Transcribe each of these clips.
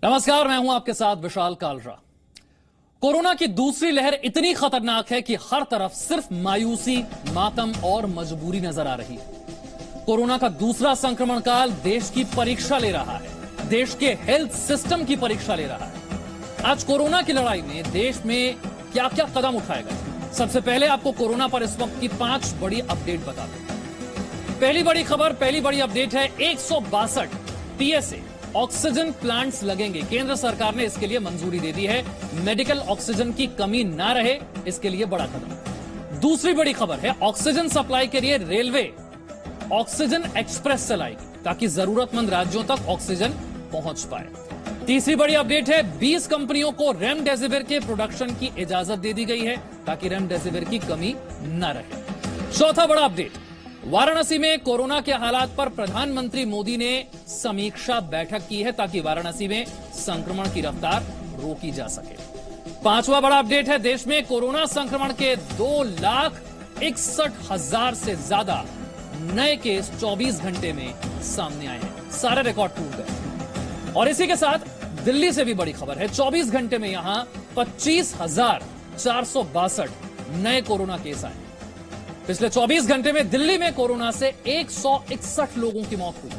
नमस्कार, मैं हूं आपके साथ विशाल कालरा। कोरोना की दूसरी लहर इतनी खतरनाक है कि हर तरफ सिर्फ मायूसी, मातम और मजबूरी नजर आ रही है। कोरोना का दूसरा संक्रमण काल देश की परीक्षा ले रहा है, देश के हेल्थ सिस्टम की परीक्षा ले रहा है। आज कोरोना की लड़ाई में देश में क्या क्या कदम उठाए गए, सबसे पहले आपको कोरोना पर इस वक्त की 5 बड़ी अपडेट बता दें। पहली बड़ी खबर, पहली बड़ी अपडेट है 162 पीएसए ऑक्सीजन प्लांट्स लगेंगे। केंद्र सरकार ने इसके लिए मंजूरी दे दी है। मेडिकल ऑक्सीजन की कमी ना रहे, इसके लिए बड़ा कदम। दूसरी बड़ी खबर है ऑक्सीजन सप्लाई के लिए रेलवे ऑक्सीजन एक्सप्रेस चलाएगी ताकि जरूरतमंद राज्यों तक ऑक्सीजन पहुंच पाए। तीसरी बड़ी अपडेट है 20 कंपनियों को रेमडेसिविर के प्रोडक्शन की इजाजत दे दी गई है ताकि रेमडेसिविर की कमी न रहे। चौथा बड़ा अपडेट, वाराणसी में कोरोना के हालात पर प्रधानमंत्री मोदी ने समीक्षा बैठक की है ताकि वाराणसी में संक्रमण की रफ्तार रोकी जा सके। पांचवा बड़ा अपडेट है देश में कोरोना संक्रमण के 2,61,000 से ज्यादा नए केस 24 घंटे में सामने आए हैं। सारे रिकॉर्ड टूट गए। और इसी के साथ दिल्ली से भी बड़ी खबर है। 24 घंटे में यहां 25,462 नए कोरोना केस आए। पिछले 24 घंटे में दिल्ली में कोरोना से 161 लोगों की मौत हुई।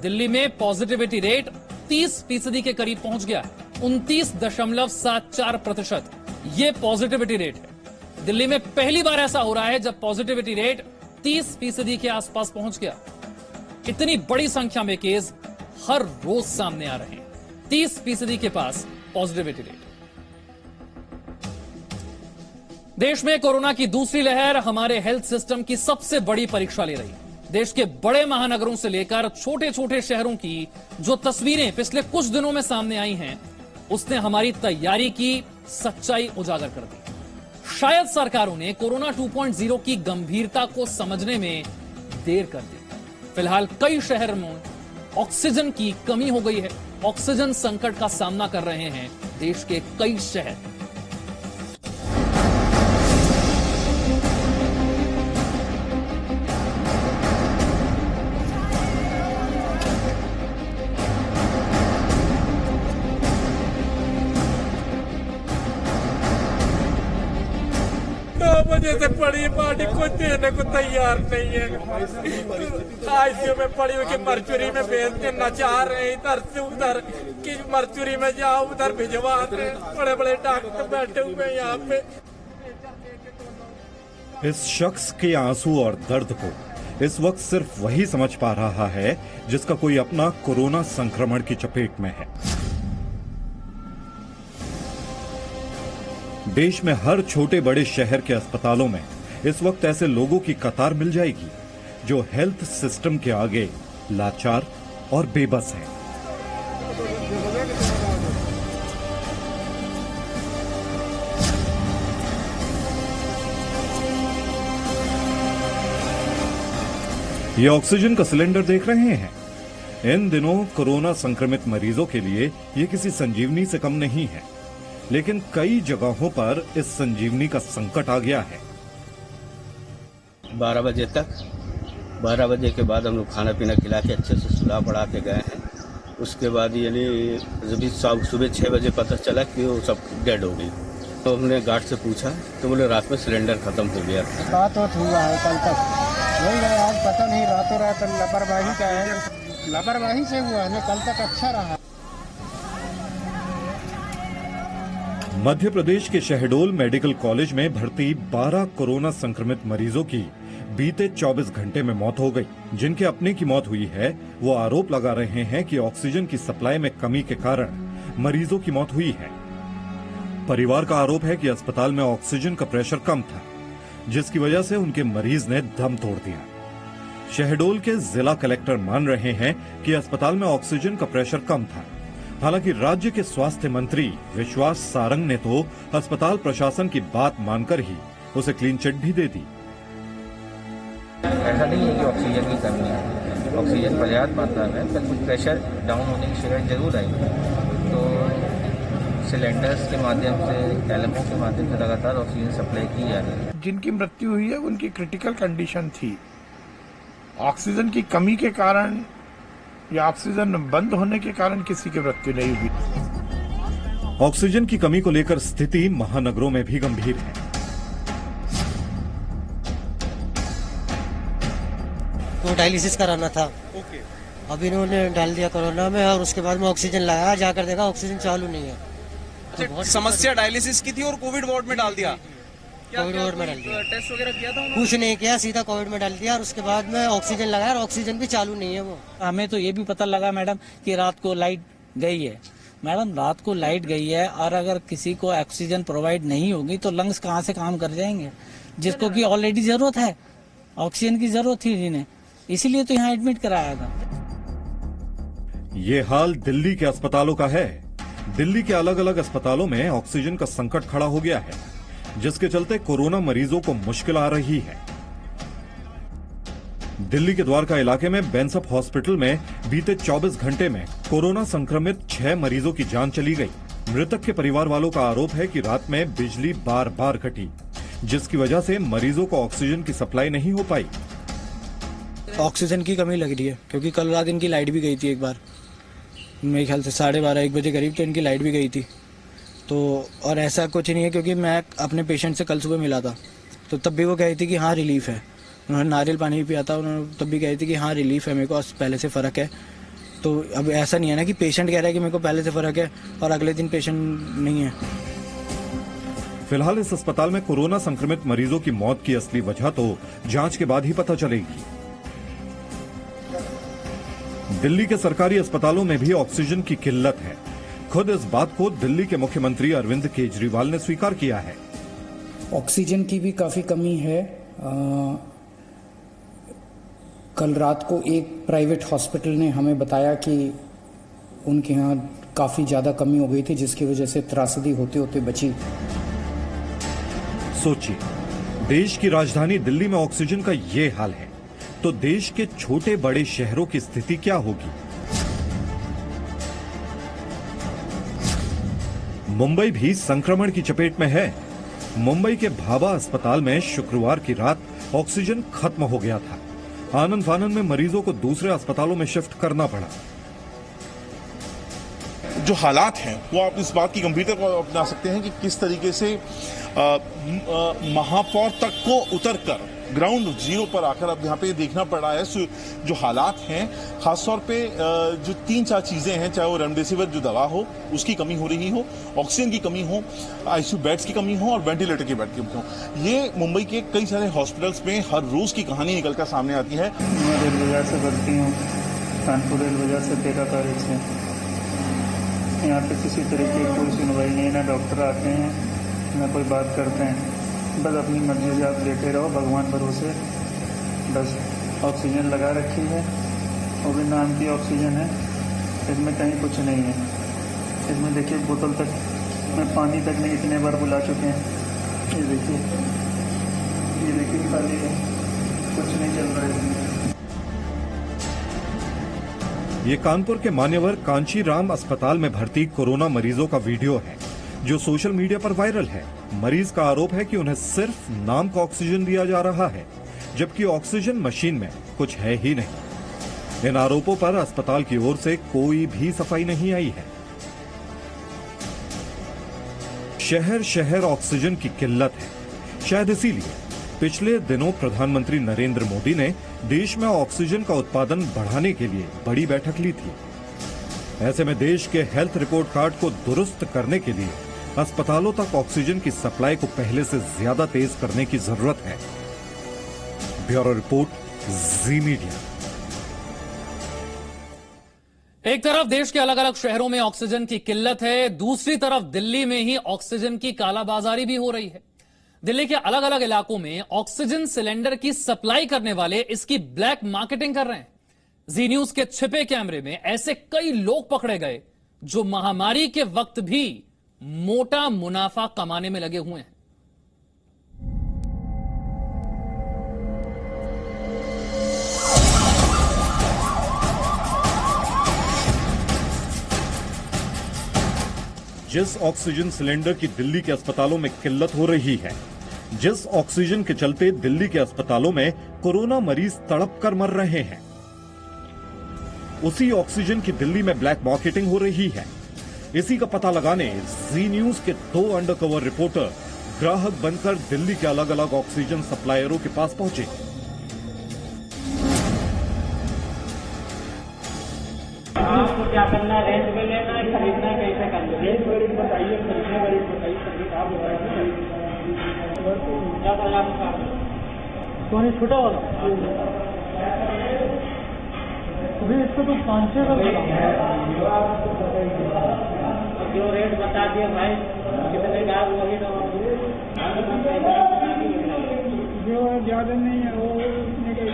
दिल्ली में पॉजिटिविटी रेट 30% के करीब पहुंच गया है। 29.74% ये पॉजिटिविटी रेट है। दिल्ली में पहली बार ऐसा हो रहा है जब पॉजिटिविटी रेट 30% के आसपास पहुंच गया। इतनी बड़ी संख्या में केस हर रोज सामने आ रहे हैं। 30% के पास पॉजिटिविटी रेट। देश में कोरोना की दूसरी लहर हमारे हेल्थ सिस्टम की सबसे बड़ी परीक्षा ले रही है। देश के बड़े महानगरों से लेकर छोटे छोटे शहरों की जो तस्वीरें पिछले कुछ दिनों में सामने आई हैं, उसने हमारी तैयारी की सच्चाई उजागर कर दी। शायद सरकारों ने कोरोना 2.0 की गंभीरता को समझने में देर कर दी। फिलहाल कई शहरों में ऑक्सीजन की कमी हो गई है। ऑक्सीजन संकट का सामना कर रहे हैं देश के कई शहर। वजह से पड़ी पार्टी को देने को तैयार नहीं है। आईसीयू में पड़ी हुई कि मर्चुरी में भेज देना चाह रहे हैं, इधर से उधर कि मर्चुरी में जाओ उधर भिजवा रहे। बड़े बड़े डॉक्टर बैठे हुए हैं यहाँ पे। इस शख्स के आंसू और दर्द को इस वक्त सिर्फ वही समझ पा रहा है जिसका कोई अपना कोरोना संक्रमण की चपेट में है। देश में हर छोटे बड़े शहर के अस्पतालों में इस वक्त ऐसे लोगों की कतार मिल जाएगी जो हेल्थ सिस्टम के आगे लाचार और बेबस हैं। ये ऑक्सीजन का सिलेंडर देख रहे हैं। इन दिनों कोरोना संक्रमित मरीजों के लिए ये किसी संजीवनी से कम नहीं है, लेकिन कई जगहों पर इस संजीवनी का संकट आ गया है। 12 बजे तक, 12 बजे के बाद हम लोग खाना पीना खिला के अच्छे से सुला पड़ा के गए हैं। उसके बाद यानी जब सुबह 6 बजे पता चला कि वो सब डेड हो गई, तो हमने गार्ड से पूछा तो बोले रात में सिलेंडर खत्म हो गया था। बात हुआ है कल तक, वही आज पता नहीं रातों रात लापरवाही का है। लापरवाही से हुआ है ना, कल तक अच्छा रहा। मध्य प्रदेश के शहडोल मेडिकल कॉलेज में भर्ती 12 कोरोना संक्रमित मरीजों की बीते 24 घंटे में मौत हो गई। जिनके अपने की मौत हुई है वो आरोप लगा रहे हैं कि ऑक्सीजन की सप्लाई में कमी के कारण मरीजों की मौत हुई है। परिवार का आरोप है कि अस्पताल में ऑक्सीजन का प्रेशर कम था, जिसकी वजह से उनके मरीज ने दम तोड़ दिया। शहडोल के जिला कलेक्टर मान रहे हैं कि अस्पताल में ऑक्सीजन का प्रेशर कम था। हालांकि राज्य के स्वास्थ्य मंत्री विश्वास सारंग ने तो अस्पताल प्रशासन की बात मानकर ही उसे क्लीन चिट भी दे दी। ऐसा नहीं है कि ऑक्सीजन की कमी है, ऑक्सीजन पर्याप्त मात्रा में, पर कुछ प्रेशर डाउन होने की शिकायत जरूर आई। तो सिलेंडर्स के माध्यम से, एलएमओ के माध्यम से लगातार ऑक्सीजन सप्लाई की जा रही है। जिनकी मृत्यु हुई है उनकी क्रिटिकल कंडीशन थी। ऑक्सीजन की कमी के कारण या ऑक्सीजन बंद होने के कारण किसी की मृत्यु नहीं हुई। ऑक्सीजन की कमी को लेकर स्थिति महानगरों में भी गंभीर है। तो डायलिसिस कराना था। अब इन्होंने डाल दिया कोरोना में और उसके बाद में ऑक्सीजन लगाया, जाकर देखा ऑक्सीजन चालू नहीं है। तो बहुत समस्या डायलिसिस की थी और कोविड वार्ड में डाल दिया। कोविड वार्ड में डाल दिया। टेस्ट वगैरह किया था कुछ नहीं किया, सीधा कोविड में डाल दिया और उसके बाद में ऑक्सीजन लगाया और ऑक्सीजन भी चालू नहीं है। वो हमें तो ये भी पता लगा मैडम कि रात को लाइट गई है। मैडम रात को लाइट गई है और अगर किसी को ऑक्सीजन प्रोवाइड नहीं होगी तो लंग्स कहाँ से काम कर जाएंगे, जिसको कि ऑलरेडी जरूरत है, ऑक्सीजन की जरूरत थी जिन्हें, इसीलिए तो यहाँ एडमिट कराया था। ये हाल दिल्ली के अस्पतालों का है। दिल्ली के अलग अलग अस्पतालों में ऑक्सीजन का संकट खड़ा हो गया है, जिसके चलते कोरोना मरीजों को मुश्किल आ रही है। दिल्ली के द्वारका इलाके में बेंसअप हॉस्पिटल में बीते 24 घंटे में कोरोना संक्रमित 6 मरीजों की जान चली गई। मृतक के परिवार वालों का आरोप है कि रात में बिजली बार बार कटी, जिसकी वजह से मरीजों को ऑक्सीजन की सप्लाई नहीं हो पाई। ऑक्सीजन की कमी लग रही है क्योंकि कल रात इनकी लाइट भी गई थी एक बार, मेरे ख्याल से 12:30-1 बजे करीब तो इनकी लाइट भी गई थी। तो और ऐसा कुछ नहीं है क्योंकि मैं अपने पेशेंट से कल सुबह मिला था तो तब भी वो कही थी कि हाँ रिलीफ है। उन्होंने नारियल पानी भी पिया था, उन्होंने तब भी कही थी कि हाँ रिलीफ है, मेरे को पहले से फ़र्क है। तो अब ऐसा नहीं है ना कि पेशेंट कह रहा है कि मेरे को पहले से फ़र्क है और अगले दिन पेशेंट नहीं है। फिलहाल इस अस्पताल में कोरोना संक्रमित मरीजों की मौत की असली वजह तो जांच के बाद ही पता चलेगी। दिल्ली के सरकारी अस्पतालों में भी ऑक्सीजन की किल्लत है। खुद इस बात को दिल्ली के मुख्यमंत्री अरविंद केजरीवाल ने स्वीकार किया है। ऑक्सीजन की भी काफी कमी है। कल रात को एक प्राइवेट हॉस्पिटल ने हमें बताया कि उनके यहाँ काफी ज्यादा कमी हो गई थी, जिसकी वजह से त्रासदी होते होते बची। सोचिए, देश की राजधानी दिल्ली में ऑक्सीजन का ये हाल है तो देश के छोटे बड़े शहरों की स्थिति क्या होगी। मुंबई भी संक्रमण की चपेट में है। मुंबई के भाभा अस्पताल में शुक्रवार की रात ऑक्सीजन खत्म हो गया था। आनंद फानंद में मरीजों को दूसरे अस्पतालों में शिफ्ट करना पड़ा। जो हालात हैं वो आप इस बात की गंभीरता को अपना सकते हैं कि किस तरीके से महापौर तक को उतरकर ग्राउंड जीरो पर आकर अब यहाँ पे देखना पड़ रहा है जो हालात हैं। खासतौर पे जो 3-4 चीजें हैं, चाहे वो रेमडेसिविर जो दवा हो उसकी कमी हो रही हो, ऑक्सीजन की कमी हो, आईसीयू बेड्स की कमी हो और वेंटिलेटर के बेड की कमी हो। ये मुंबई के कई सारे हॉस्पिटल्स में हर रोज की कहानी निकलकर सामने आती है। मैं रेल बाजार से भर्ती हूँ, कानपुर रेल बाजार से 13 तारीख से। यहाँ पे किसी तरीके की कोई सुनवाई नहीं है, ना डॉक्टर आते हैं ना कोई बात करते हैं। बस अपनी मर्जी से आप लेटे रहो, भगवान भरोसे। बस ऑक्सीजन लगा रखी है, वो भी नाम की ऑक्सीजन है, इसमें कहीं कुछ नहीं है। इसमें देखिए बोतल तक में पानी तक नहीं इतने बार बुला चुके हैं। ये देखिए खाली है, कुछ नहीं चल रहा है। ये कानपुर के मान्यवर कांचीराम अस्पताल में भर्ती कोरोना मरीजों का वीडियो है जो सोशल मीडिया पर वायरल है। मरीज का आरोप है कि उन्हें सिर्फ नाम का ऑक्सीजन दिया जा रहा है, जबकि ऑक्सीजन मशीन में कुछ है ही नहीं। इन आरोपों पर अस्पताल की ओर से कोई भी सफाई नहीं आई है। शहर शहर ऑक्सीजन की किल्लत है। शायद इसीलिए पिछले दिनों प्रधानमंत्री नरेंद्र मोदी ने देश में ऑक्सीजन का उत्पादन बढ़ाने के लिए बड़ी बैठक ली थी। ऐसे में देश के हेल्थ रिपोर्ट कार्ड को दुरुस्त करने के लिए अस्पतालों तक ऑक्सीजन की सप्लाई को पहले से ज्यादा तेज करने की जरूरत है। ब्यूरो रिपोर्ट, जी मीडिया। एक तरफ देश के अलग अलग शहरों में ऑक्सीजन की किल्लत है, दूसरी तरफ दिल्ली में ही ऑक्सीजन की कालाबाजारी भी हो रही है। दिल्ली के अलग अलग इलाकों में ऑक्सीजन सिलेंडर की सप्लाई करने वाले इसकी ब्लैक मार्केटिंग कर रहे हैं। जी न्यूज के छिपे कैमरे में ऐसे कई लोग पकड़े गए जो महामारी के वक्त भी मोटा मुनाफा कमाने में लगे हुए हैं। जिस ऑक्सीजन सिलेंडर की दिल्ली के अस्पतालों में किल्लत हो रही है, जिस ऑक्सीजन के चलते दिल्ली के अस्पतालों में कोरोना मरीज तड़प कर मर रहे हैं, उसी ऑक्सीजन की दिल्ली में ब्लैक मार्केटिंग हो रही है। इसी का पता लगाने जी न्यूज के 2 अंडरकवर रिपोर्टर ग्राहक बनकर दिल्ली के अलग अलग ऑक्सीजन सप्लायरों के पास पहुंचे। आपको क्या करना है, रेंट पे लेना है, खरीदना है, कैसे करना है? रेंट पे बताइए, खरीदने का रेट बताइए, आप बताइए। सोनी छोटा वाला अभी इसको तो 500 का जो रेट बता दिए भाई, कितने का वही तो जो ज्यादा नहीं है वो इतने का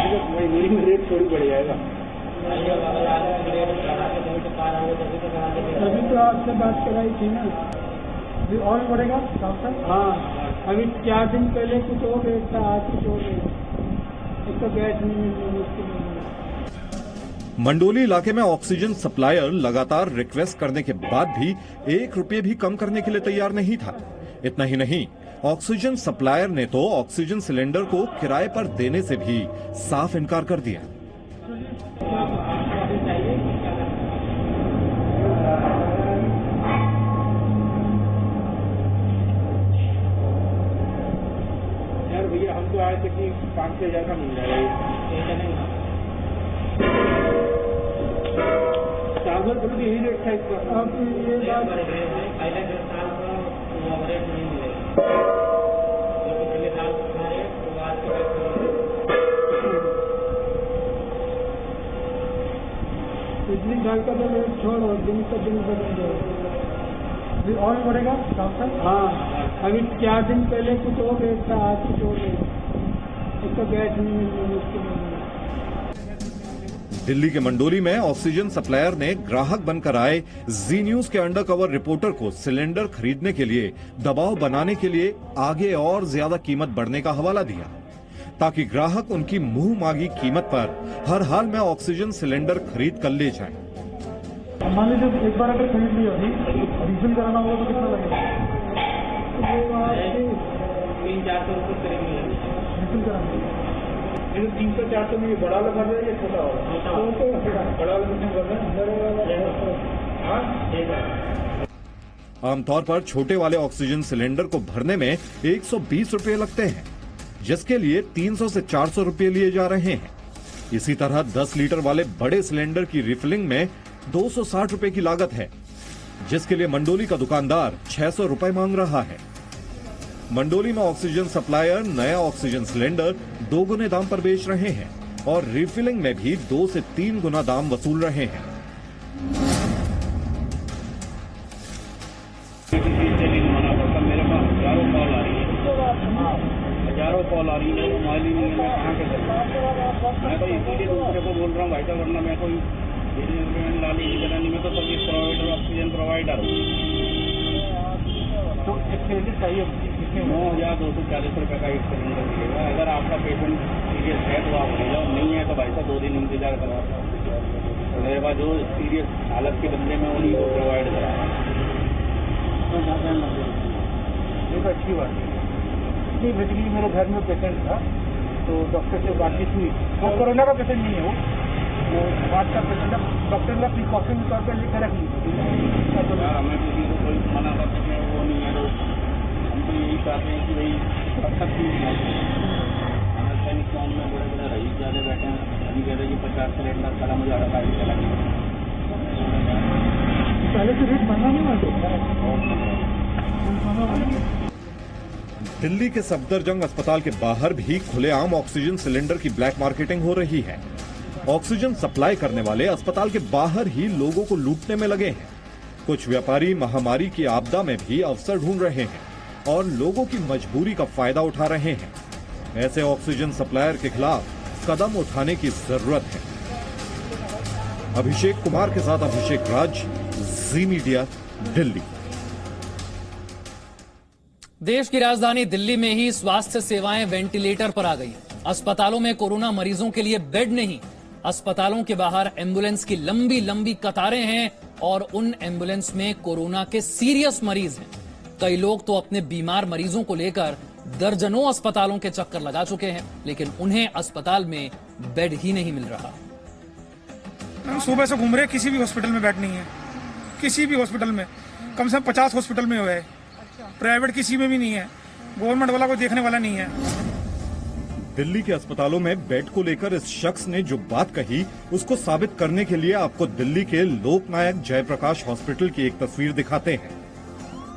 मजबूरी में रेट थोड़ी बढ़ जाएगा। अभी तो आपसे बात कराई थी ना, अभी और बढ़ेगा डॉक्टर? हाँ, अभी 4 दिन पहले कुछ और रेट था, आज कुछ और रेट। इसको गैस नहीं मिल रही, मुश्किल नहीं। मंडोली इलाके में ऑक्सीजन सप्लायर लगातार रिक्वेस्ट करने के बाद भी 1 रुपये भी कम करने के लिए तैयार नहीं था। इतना ही नहीं, ऑक्सीजन सप्लायर ने तो ऑक्सीजन सिलेंडर को किराए पर देने से भी साफ इनकार कर दिया। यार भैया हमको आए थे कि 5,000 का मिल जाएगा, साल भर यही रेट था इसका। अब ये इतनी गाय का तो रेट छोड़ो, दिन का दिन बदल जाए और बढ़ेगा डॉक्टर? हाँ, अभी 4 दिन पहले कुछ और रेट था, आज कुछ और रेट। इसका गैस नहीं मिल रही, मुश्किल नहीं। दिल्ली के मंडोली में ऑक्सीजन सप्लायर ने ग्राहक बनकर आए जी न्यूज के अंडरकवर रिपोर्टर को सिलेंडर खरीदने के लिए दबाव बनाने के लिए आगे और ज्यादा कीमत बढ़ने का हवाला दिया, ताकि ग्राहक उनकी मुंह मांगी कीमत पर हर हाल में ऑक्सीजन सिलेंडर खरीद कर ले जाएं। मान लीजिए एक बार अगर खरीद लिया अभी रिफिल कराना होगा तो कितना लगेगा? 300-400 रुपये करेंगे रिफिल कराना। 300-400 में बड़ा वाला भर रहा है या छोटा वाला? बड़ा वाला। आमतौर पर छोटे वाले ऑक्सीजन सिलेंडर को भरने में 120 रुपये लगते हैं, जिसके लिए 300 से 400 रुपये लिए जा रहे हैं। इसी तरह 10 लीटर वाले बड़े सिलेंडर की रिफिलिंग में 260 रुपए की लागत है, जिसके लिए मंडोली का दुकानदार 600 रुपए मांग रहा है। मंडोली में ऑक्सीजन सप्लायर नया ऑक्सीजन सिलेंडर 2 गुने दाम पर बेच रहे हैं और रिफिलिंग में भी 2 से 3 गुना दाम वसूल रहे हैं। मेरे पास हजारों कॉल आ रही है, मोबाइल ही नहीं है, मैं कहाँ के सकता? मैं तो इसीलिए दूसरे को बोल रहा हूँ भाई साहब, वरना मैं कोई लाली की तरह नहीं, मैं तो सर्विस प्रोवाइडर, ऑक्सीजन प्रोवाइडर हूँ। तो एक सिलेंडर चाहिए, 9,240 रुपये का एक सिलेंडर मिलेगा। अगर आपका पेशेंट सीरियस है तो आप ले जाओ, नहीं है तो भाई साहब 2 दिन इंतजार करा। तो मेरे पास जो सीरियस हालत के बंदे में उन्हीं को प्रोवाइड करा। तो अच्छी बात है। बेसिकली मेरे घर में पेशेंट था, तो डॉक्टर से बातचीत हुई। वो कोरोना का पेशेंट नहीं है, वो बात का पेशेंट है। डॉक्टर ने प्रिकॉशन के तौर पर लिखा रख ली। हमें किसी को कोई मना कर सकें वो नहीं है, तो हम तो यही चाहते हैं कि भाई अब तक सैनिक फॉर्म में बड़े बड़े रईस ज़्यादा बैठे हैं। अभी कह रहे हैं 50 सिलेंडर चला, मुझे आधा गाड़ी चला पहले से रेट बढ़ना नहीं। दिल्ली के सफदरजंग अस्पताल के बाहर भी खुलेआम ऑक्सीजन सिलेंडर की ब्लैक मार्केटिंग हो रही है। ऑक्सीजन सप्लाई करने वाले अस्पताल के बाहर ही लोगों को लूटने में लगे हैं। कुछ व्यापारी महामारी की आपदा में भी अवसर ढूंढ रहे हैं और लोगों की मजबूरी का फायदा उठा रहे हैं। ऐसे ऑक्सीजन सप्लायर के खिलाफ कदम उठाने की जरूरत है। अभिषेक कुमार के साथ अभिषेक राज, जी मीडिया, दिल्ली। देश की राजधानी दिल्ली में ही स्वास्थ्य सेवाएं वेंटिलेटर पर आ गई। अस्पतालों में कोरोना मरीजों के लिए बेड नहीं, अस्पतालों के बाहर एम्बुलेंस की लंबी लंबी कतारें हैं और उन एम्बुलेंस में कोरोना के सीरियस मरीज हैं। कई लोग तो अपने बीमार मरीजों को लेकर दर्जनों अस्पतालों के चक्कर लगा चुके हैं, लेकिन उन्हें अस्पताल में बेड ही नहीं मिल रहा। हम सुबह से घूम रहे, किसी भी हॉस्पिटल में बेड नहीं है। किसी भी हॉस्पिटल में कम से कम 50 हॉस्पिटल में हुए है, प्राइवेट किसी में भी नहीं है। गवर्नमेंट वाला कोई देखने वाला नहीं है। दिल्ली के अस्पतालों में बेड को लेकर इस शख्स ने जो बात कही, उसको साबित करने के लिए आपको दिल्ली के लोकनायक जयप्रकाश हॉस्पिटल की एक तस्वीर दिखाते हैं।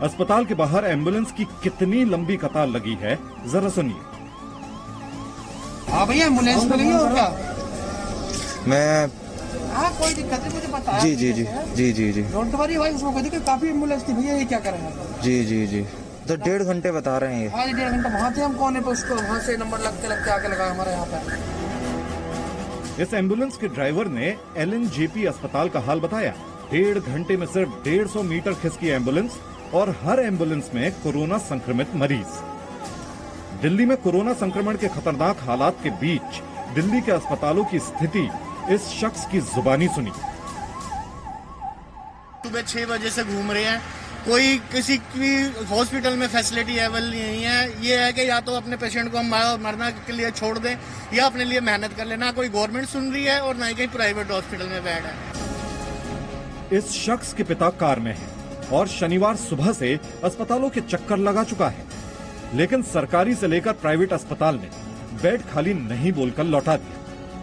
अस्पताल के बाहर एम्बुलेंस की कितनी लंबी कतार लगी है, जरा सुनिए। हाँ भैया, एम्बुलेंस मिल गई और क्या? मैं हाँ, कोई दिक्कत नहीं, मुझे बताया। जी जी जी जी जी जी डोंट वरी भाई, उसमें कोई दिक्कत, काफी एम्बुलेंस थी भैया, ये क्या करें? जी जी जी, तो 1.5 घंटे बता रहे हैं ये। आज 1.5 घंटा वहाँ थे हम, कोने पे उसको वहाँ से नंबर लगते आके लगा हमारे यहाँ पे। इस एम्बुलेंस के ड्राइवर ने LNJP अस्पताल का हाल बताया। 1.5 घंटे में सिर्फ 150 मीटर खिसकी एम्बुलेंस और हर एम्बुलेंस में कोरोना संक्रमित मरीज। दिल्ली में कोरोना संक्रमण के खतरनाक हालात के बीच दिल्ली के अस्पतालों की स्थिति इस शख्स की जुबानी सुनी। सुबह 6 बजे से घूम रहे हैं, कोई किसी भी हॉस्पिटल में फैसिलिटी अवेलेबल नहीं है। ये है कि या तो अपने पेशेंट को हम मरना के लिए छोड़ दें या अपने लिए मेहनत कर लेना। कोई गवर्नमेंट सुन रही है और ना ही कहीं प्राइवेट हॉस्पिटल में बेड है। इस शख्स के पिता कार में है और शनिवार सुबह से अस्पतालों के चक्कर लगा चुका है, लेकिन सरकारी से लेकर प्राइवेट अस्पताल ने बेड खाली नहीं बोलकर लौटा दिया।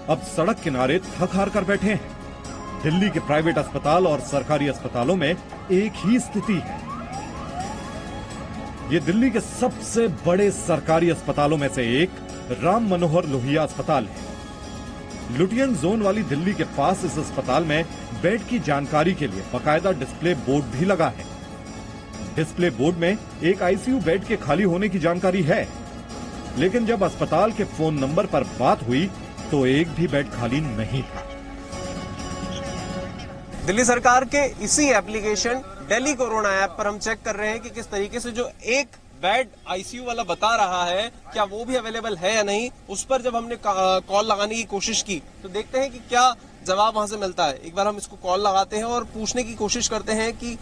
अब सड़क किनारे थक हार कर बैठे हैं। दिल्ली के प्राइवेट अस्पताल और सरकारी अस्पतालों में एक ही स्थिति है। ये दिल्ली के सबसे बड़े सरकारी अस्पतालों में से एक राम मनोहर लोहिया अस्पताल है। लुटियन जोन वाली दिल्ली के पास इस अस्पताल में बेड की जानकारी के लिए बाकायदा डिस्प्ले बोर्ड भी लगा है। डिस्प्ले बोर्ड में एक आईसीयू बेड के खाली होने की जानकारी है, लेकिन जब अस्पताल के फोन नंबर पर बात हुई तो एक भी बेड खाली नहीं था। दिल्ली सरकार के इसी एप्लीकेशन दिल्ली कोरोना ऐप पर हम चेक कर रहे हैं कि किस तरीके से जो एक बेड आईसीयू वाला बता रहा है, क्या वो भी अवेलेबल है या नहीं। उस पर जब हमने कॉल लगाने की कोशिश की तो देखते हैं कि क्या जवाब वहां से मिलता है। एक बार हम इसको कॉल लगाते हैं और पूछने की कोशिश करते हैं कि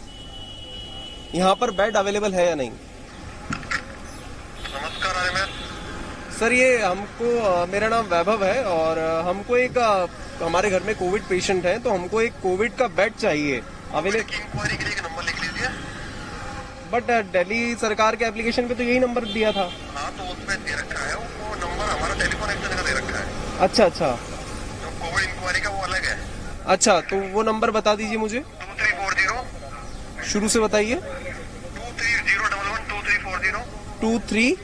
यहाँ पर बेड अवेलेबल है या नहीं। नमस्कार सर, ये हमको मेरा नाम वैभव है और हमको एक हमारे घर में कोविड पेशेंट है, तो हमको एक कोविड का बेड चाहिए अवेलेबल। इंक्वायरी के लिए नंबर लिख लीजिए। बट दिल्ली सरकार के एप्लीकेशन पे तो यही नंबर दिया था। हाँ, तो उसमें दे रखा है, वो नंबर हमारा टेलीफोन एक्सचेंज का दे रखा है। अच्छा अच्छा, तो कोविड इंक्वायरी का वो अलग है। अच्छा, तो वो नंबर बता दीजिए मुझे। 2340 शुरू से बताइए। 23011234 2340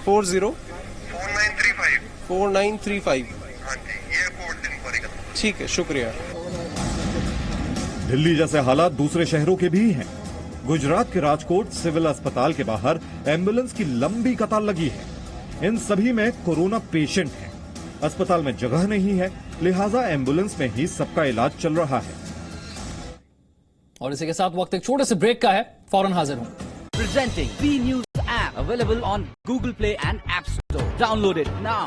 4935 4935। हाँ जी, ये कोविड इंक्वायरी का। ठीक है, शुक्रिया। दिल्ली जैसे हालात दूसरे शहरों के भी हैं। गुजरात के राजकोट सिविल अस्पताल के बाहर एम्बुलेंस की लंबी कतार लगी है। इन सभी में कोरोना पेशेंट हैं। अस्पताल में जगह नहीं है, लिहाजा एम्बुलेंस में ही सबका इलाज चल रहा है। और इसी के साथ वक्त एक छोटे से ब्रेक का है, फौरन हाजिर हूं। Presenting B News app available on Google Play and App Store. Download it now.